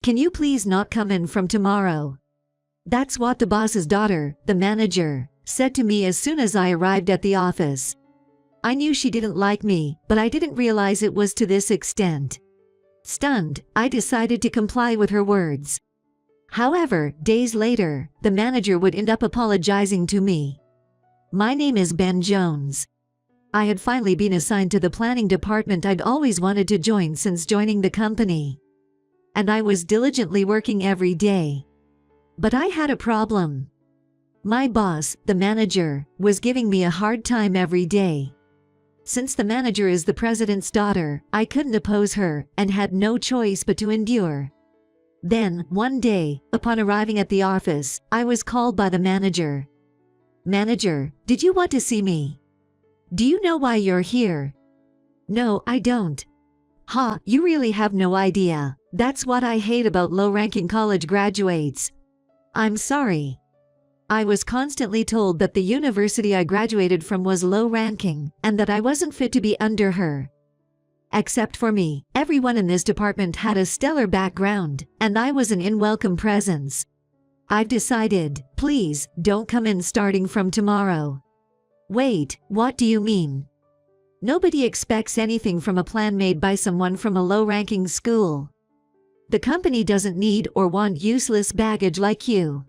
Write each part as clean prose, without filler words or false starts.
can you please not come in from tomorrow? That's what the boss's daughter, the manager, said to me as soon as I arrived at the office. I knew she didn't like me, but I didn't realize it was to this extent. Stunned, I decided to comply with her words. However, days later, the manager would end up apologizing to me. My name is Ben Jones. I had finally been assigned to the planning department I'd always wanted to join since joining the company. And I was diligently working every day. But I had a problem. My boss, the manager, was giving me a hard time every day. Since the manager is the president's daughter, I couldn't oppose her and had no choice but to endure. Then, one day, upon arriving at the office, I was called by the manager. Manager, did you want to see me? Do you know why you're here? No, I don't. Ha, you really have no idea. That's what I hate about low-ranking college graduates. I'm sorry. I was constantly told that the university I graduated from was low-ranking, and that I wasn't fit to be under her. Except for me, everyone in this department had a stellar background, and I was an unwelcome presence. I've decided, please, don't come in starting from tomorrow. Wait, what do you mean? Nobody expects anything from a plan made by someone from a low-ranking school. The company doesn't need or want useless baggage like you.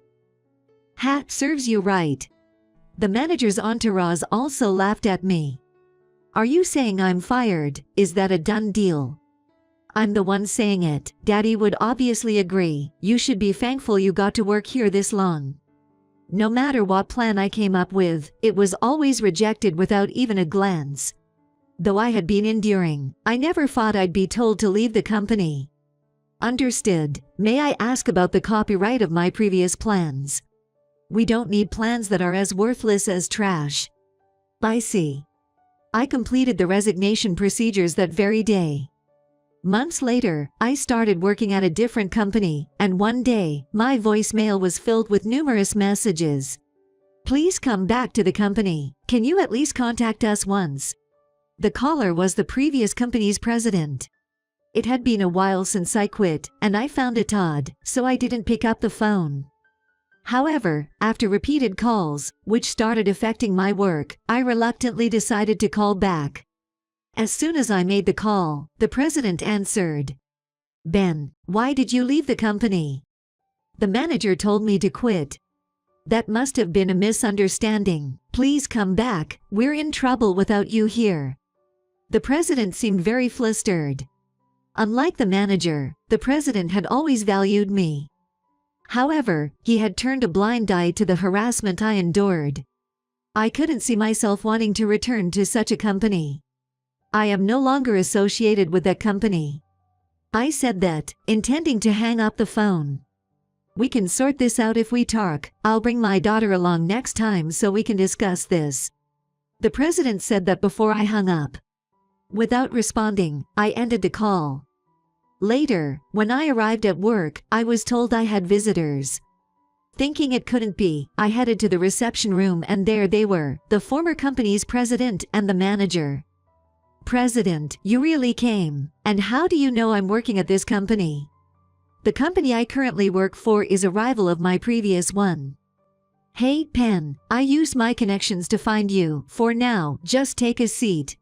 Ha, serves you right. The manager's entourage also laughed at me. Are you saying I'm fired? Is that a done deal? I'm the one saying it. Daddy would obviously agree. You should be thankful you got to work here this long. No matter what plan I came up with, it was always rejected without even a glance. Though I had been enduring, I never thought I'd be told to leave the company. Understood. May I ask about the copyright of my previous plans? We don't need plans that are as worthless as trash. I see. I completed the resignation procedures that very day. Months later, I started working at a different company, and one day, my voicemail was filled with numerous messages. Please come back to the company. Can you at least contact us once? The caller was the previous company's president. It had been a while since I quit, and I found it odd, so I didn't pick up the phone. However, after repeated calls, which started affecting my work, I reluctantly decided to call back. As soon as I made the call, the president answered. Ben, why did you leave the company? The manager told me to quit. That must have been a misunderstanding. Please come back, we're in trouble without you here. The president seemed very flustered. Unlike the manager, the president had always valued me. However, he had turned a blind eye to the harassment I endured. I couldn't see myself wanting to return to such a company. I am no longer associated with that company. I said that, intending to hang up the phone. We can sort this out if we talk. I'll bring my daughter along next time so we can discuss this. The president said that before I hung up. Without responding, I ended the call. Later, when I arrived at work, I was told I had visitors. Thinking it couldn't be, I headed to the reception room and there they were, the former company's president and the manager. President, you really came. And how do you know I'm working at this company? The company I currently work for is a rival of my previous one. Hey, Pen, I used my connections to find you. For now, just take a seat.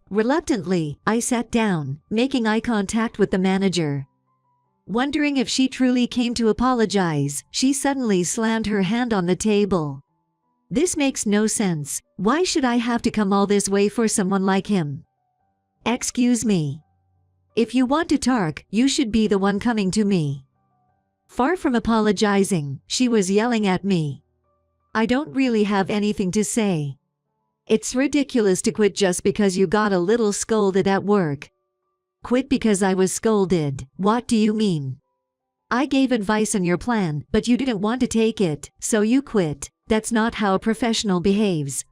Reluctantly, I sat down, making eye contact with the manager. Wondering if she truly came to apologize, she suddenly slammed her hand on the table. This makes no sense. Why should I have to come all this way for someone like him? Excuse me. If you want to talk, you should be the one coming to me. Far from apologizing, she was yelling at me. I don't really have anything to say. It's ridiculous to quit just because you got a little scolded at work. Quit because I was scolded. What do you mean? I gave advice on your plan, but you didn't want to take it, so you quit. That's not how a professional behaves.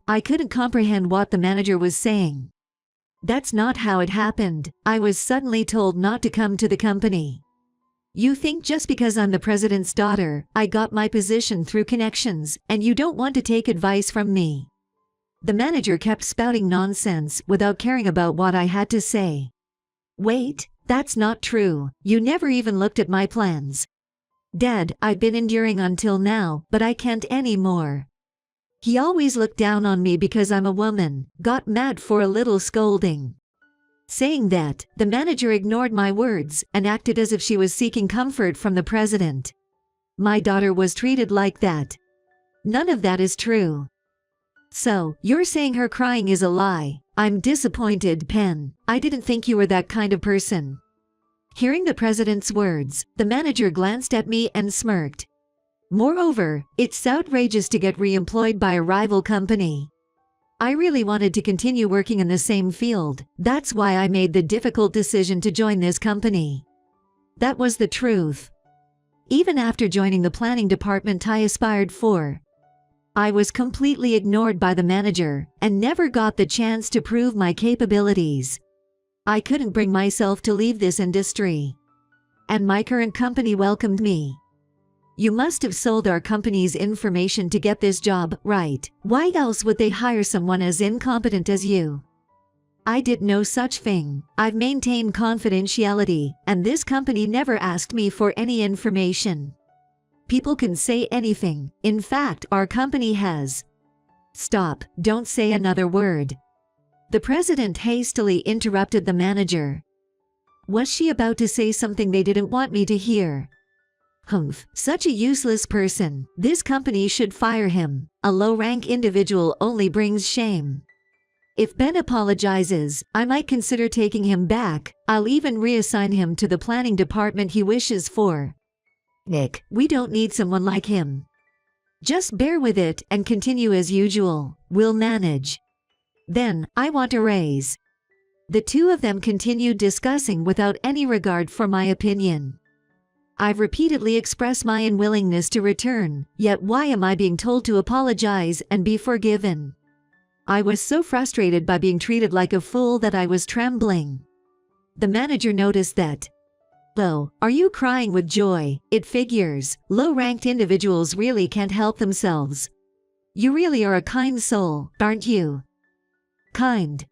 I couldn't comprehend what the manager was saying. That's not how it happened. I was suddenly told not to come to the company. You think just because I'm the president's daughter, I got my position through connections, and you don't want to take advice from me. The manager kept spouting nonsense without caring about what I had to say. Wait, That's not true. You never even looked at my plans. Dad, I've been enduring until now, but I can't anymore. He always looked down on me because I'm a woman, got mad for a little scolding. Saying that, the manager ignored my words and acted as if she was seeking comfort from the president. My daughter was treated like that. None of that is true. So, you're saying her crying is a lie? I'm disappointed, Pen. I didn't think you were that kind of person. Hearing the president's words, the manager glanced at me and smirked. Moreover, it's outrageous to get re-employed by a rival company. I really wanted to continue working in the same field. That's why I made the difficult decision to join this company. That was the truth. Even after joining the planning department I aspired for, I was completely ignored by the manager and never got the chance to prove my capabilities. I couldn't bring myself to leave this industry. And my current company welcomed me. You must have sold our company's information to get this job, right? Why else would they hire someone as incompetent as you? I did no such thing. I've maintained confidentiality, and this company never asked me for any information. People can say anything. In fact, our company has. Stop, don't say another word. The president hastily interrupted the manager. Was she about to say something they didn't want me to hear? Humph, such a useless person. This company should fire him. A low-rank individual only brings shame. If Ben apologizes, I might consider taking him back. I'll even reassign him to the planning department he wishes for. Nick, we don't need someone like him. Just bear with it and continue as usual. We'll manage. Then, I want a raise. The two of them continued discussing without any regard for my opinion. I've repeatedly expressed my unwillingness to return, yet why am I being told to apologize and be forgiven? I was so frustrated by being treated like a fool that I was trembling. The manager noticed that. Oh, are you crying with joy? It figures. Low-ranked individuals really can't help themselves. You really are a kind soul, aren't you? Kind.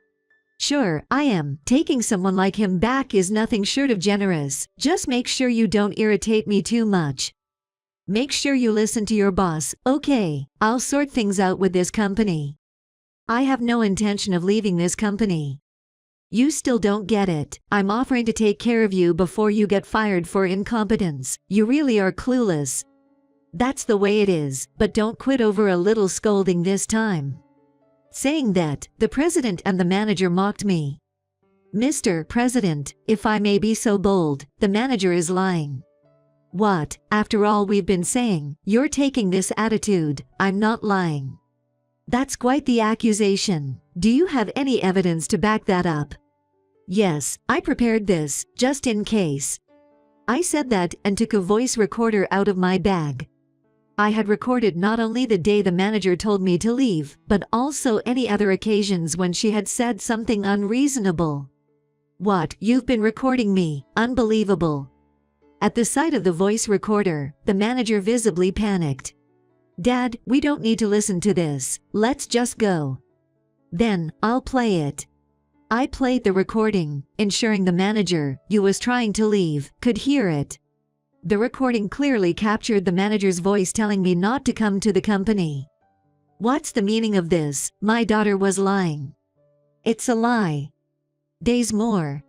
Sure, I am. Taking someone like him back is nothing short of generous. Just make sure you don't irritate me too much. Make sure you listen to your boss. Okay, I'll sort things out with this company. I have no intention of leaving this company. You still don't get it. I'm offering to take care of you before you get fired for incompetence. You really are clueless. That's the way it is, but don't quit over a little scolding this time. Saying that, the president and the manager mocked me. Mr. President, if I may be so bold, the manager is lying. What, after all we've been saying, you're taking this attitude? I'm not lying. That's quite the accusation. Do you have any evidence to back that up? Yes, I prepared this, just in case. I said that and took a voice recorder out of my bag. I had recorded not only the day the manager told me to leave, but also any other occasions when she had said something unreasonable. What, you've been recording me? Unbelievable. At the sight of the voice recorder, the manager visibly panicked. Dad, we don't need to listen to this. Let's just go. Then, I'll play it. I played the recording, ensuring the manager, who was trying to leave, could hear it. The recording clearly captured the manager's voice telling me not to come to the company. What's the meaning of this? My daughter was lying. It's a lie. Days more.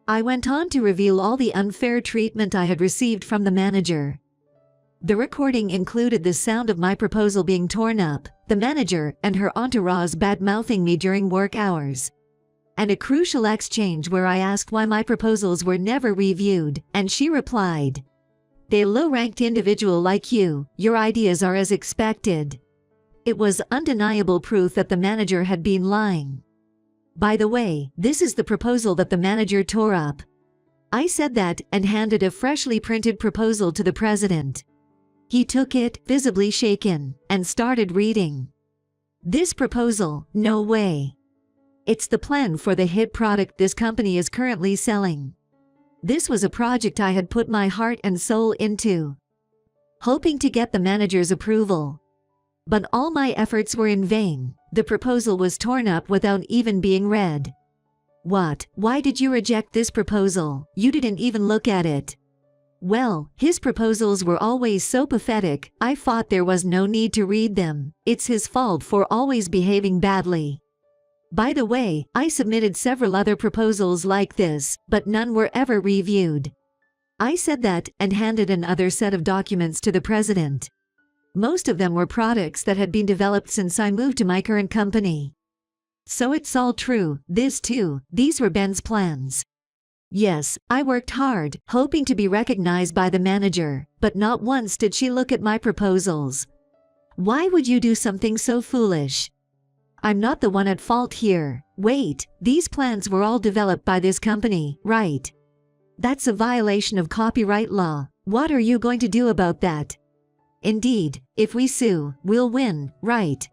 I went on to reveal all the unfair treatment I had received from the manager. The recording included the sound of my proposal being torn up, the manager and her entourage bad-mouthing me during work hours, and a crucial exchange where I asked why my proposals were never reviewed, and she replied, "A low-ranked individual like you, your ideas are as expected." It was undeniable proof that the manager had been lying. By the way, this is the proposal that the manager tore up. I said that and handed a freshly printed proposal to the president. He took it, visibly shaken, and started reading. This proposal, no way. It's the plan for the hit product this company is currently selling. This was a project I had put my heart and soul into, hoping to get the manager's approval. But all my efforts were in vain. The proposal was torn up without even being read. What? Why did you reject this proposal? You didn't even look at it. Well, his proposals were always so pathetic, I thought there was no need to read them. It's his fault for always behaving badly. By the way, I submitted several other proposals like this, but none were ever reviewed. I said that and handed another set of documents to the president. Most of them were products that had been developed since I moved to my current company. So it's all true, this too, these were Ben's plans. Yes, I worked hard, hoping to be recognized by the manager, but not once did she look at my proposals. Why would you do something so foolish? I'm not the one at fault here. Wait, these plans were all developed by this company, right? That's a violation of copyright law. What are you going to do about that? Indeed, if we sue, we'll win, right?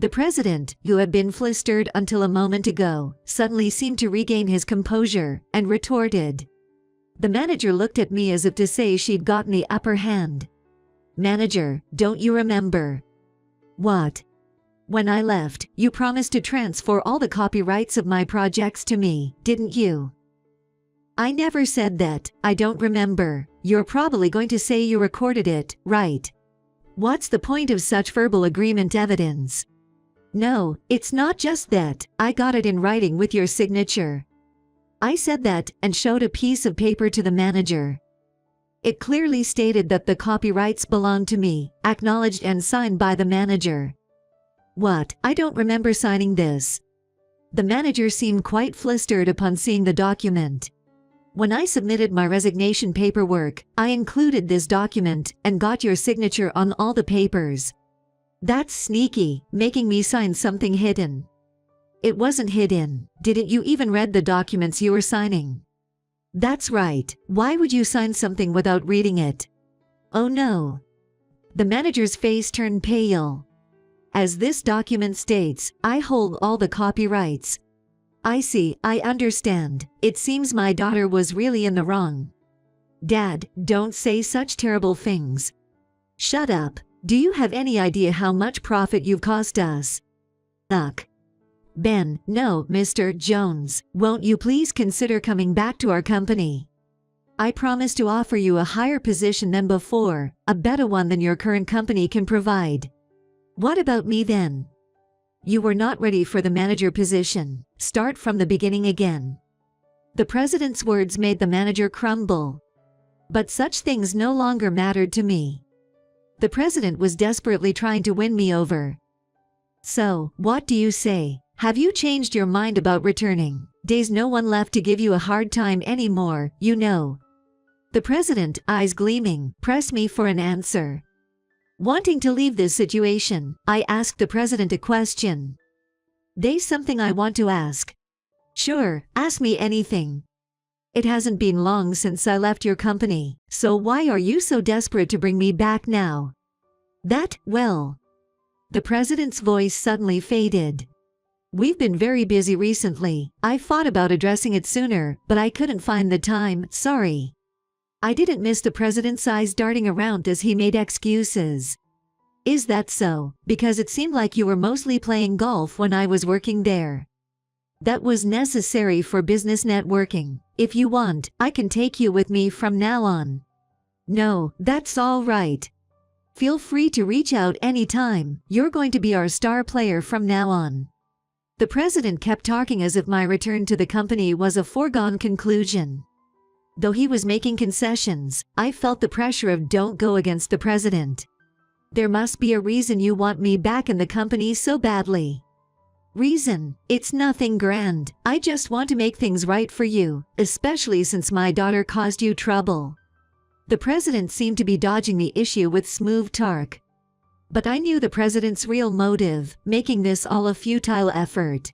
The president, who had been flustered until a moment ago, suddenly seemed to regain his composure and retorted. The manager looked at me as if to say she'd gotten the upper hand. Manager, don't you remember? What? When I left, you promised to transfer all the copyrights of my projects to me, didn't you? I never said that. I don't remember. You're probably going to say you recorded it, right? What's the point of such verbal agreement evidence? No, it's not just that. I got it in writing with your signature. I said that and showed a piece of paper to the manager. It clearly stated that the copyrights belonged to me, acknowledged and signed by the manager. What? I don't remember signing this. The manager seemed quite flustered upon seeing the document. When I submitted my resignation paperwork, I included this document and got your signature on all the papers. That's sneaky, making me sign something hidden. It wasn't hidden. Didn't you even read the documents you were signing? That's right. Why would you sign something without reading it? Oh no. The manager's face turned pale. As this document states, I hold all the copyrights. I see, I understand. It seems my daughter was really in the wrong. Dad, don't say such terrible things. Shut up. Do you have any idea how much profit you've cost us? Ugh. Ben, no, Mr. Jones, won't you please consider coming back to our company? I promise to offer you a higher position than before, a better one than your current company can provide. What about me then? You were not ready for the manager position. Start from the beginning again. The president's words made the manager crumble. But such things no longer mattered to me. The president was desperately trying to win me over. So, what do you say? Have you changed your mind about returning? There's no one left to give you a hard time anymore, you know. The president, eyes gleaming, pressed me for an answer. Wanting to leave this situation, I asked the president a question. There's something I want to ask. Sure, ask me anything. It hasn't been long since I left your company, so why are you so desperate to bring me back now? Well. The president's voice suddenly faded. We've been very busy recently. I thought about addressing it sooner, but I couldn't find the time, sorry. I didn't miss the president's eyes darting around as he made excuses. Is that so? Because it seemed like you were mostly playing golf when I was working there. That was necessary for business networking. If you want, I can take you with me from now on. No, that's all right. Feel free to reach out anytime. You're going to be our star player from now on. The president kept talking as if my return to the company was a foregone conclusion. Though he was making concessions, I felt the pressure of don't go against the president. There must be a reason you want me back in the company so badly. Reason? It's nothing grand. I just want to make things right for you, especially since my daughter caused you trouble. The president seemed to be dodging the issue with smooth talk. But I knew the president's real motive, making this all a futile effort.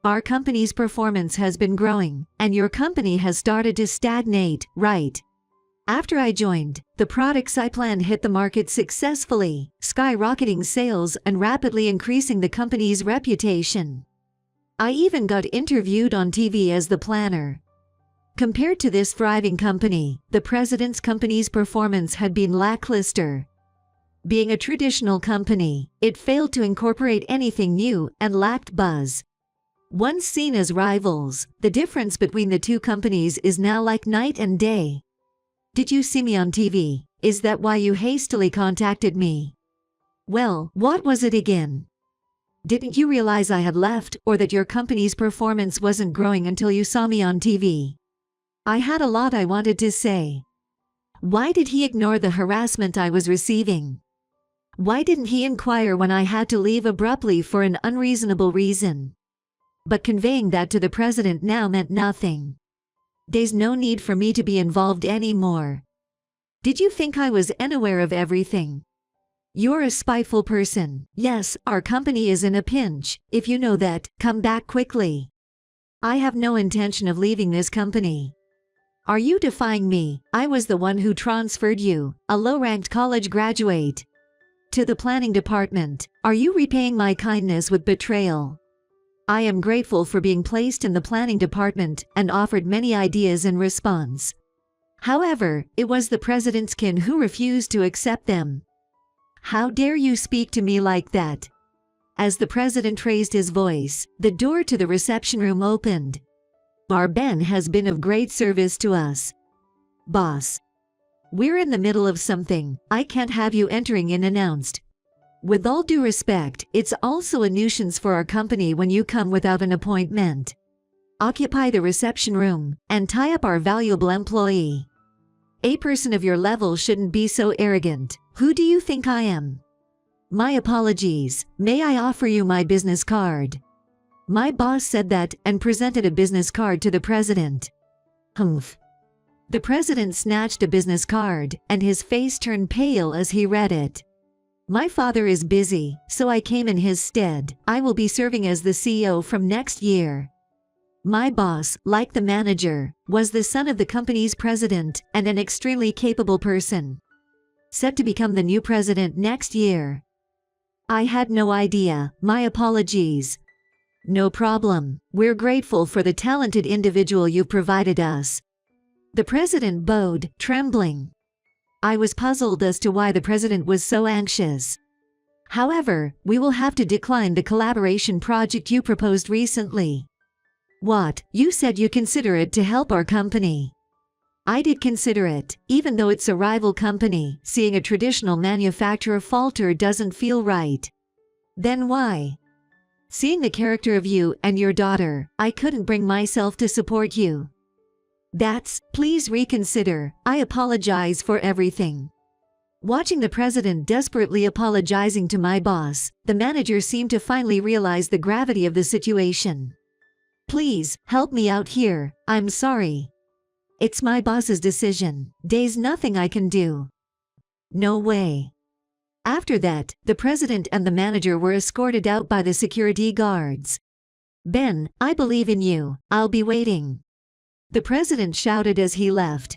Our company's performance has been growing, and your company has started to stagnate, right? After I joined, the products I planned hit the market successfully, skyrocketing sales and rapidly increasing the company's reputation. I even got interviewed on TV as the planner. Compared to this thriving company, the president's company's performance had been lackluster. Being a traditional company, it failed to incorporate anything new and lacked buzz. Once seen as rivals, the difference between the two companies is now like night and day. Did you see me on TV? Is that why you hastily contacted me? Well, what was it again? Didn't you realize I had left, or that your company's performance wasn't growing until you saw me on TV? I had a lot I wanted to say. Why did he ignore the harassment I was receiving? Why didn't he inquire when I had to leave abruptly for an unreasonable reason? But conveying that to the president now meant nothing. There's no need for me to be involved anymore. Did you think I was unaware of everything? You're a spiteful person. Yes, our company is in a pinch. If you know that, come back quickly. I have no intention of leaving this company. Are you defying me? I was the one who transferred you, a low-ranked college graduate, to the planning department. Are you repaying my kindness with betrayal? I am grateful for being placed in the planning department and offered many ideas in response. However, it was the president's kin who refused to accept them. How dare you speak to me like that? As the president raised his voice, the door to the reception room opened. Our Ben has been of great service to us. Boss. We're in the middle of something. I can't have you entering in unannounced. With all due respect, it's also a nuisance for our company when you come without an appointment. Occupy the reception room and tie up our valuable employee. A person of your level shouldn't be so arrogant. Who do you think I am? My apologies. May I offer you my business card? My boss said that and presented a business card to the president. Humph. The president snatched a business card, and his face turned pale as he read it. My father is busy, so I came in his stead. I will be serving as the CEO from next year. My boss, like the manager, was the son of the company's president and an extremely capable person, set to become the new president next year. I had no idea. My apologies. No problem. We're grateful for the talented individual you provided us. The president bowed, trembling. I was puzzled as to why the president was so anxious. However, we will have to decline the collaboration project you proposed recently. What? You said you consider it to help our company. I did consider it, even though it's a rival company. Seeing a traditional manufacturer falter doesn't feel right. Then why? Seeing the character of you and your daughter, I couldn't bring myself to support you. Please reconsider. I apologize for everything. Watching the president desperately apologizing to my boss, the manager seemed to finally realize the gravity of the situation. Please, help me out here. I'm sorry. It's my boss's decision. There's nothing I can do. No way. After that, the president and the manager were escorted out by the security guards. Ben, I believe in you. I'll be waiting. The president shouted as he left.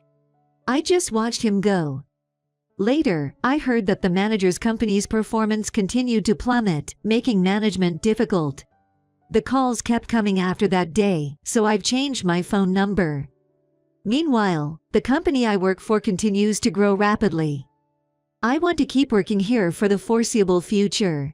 I just watched him go. Later, I heard that the manager's company's performance continued to plummet, making management difficult. The calls kept coming after that day, so I've changed my phone number. Meanwhile, the company I work for continues to grow rapidly. I want to keep working here for the foreseeable future.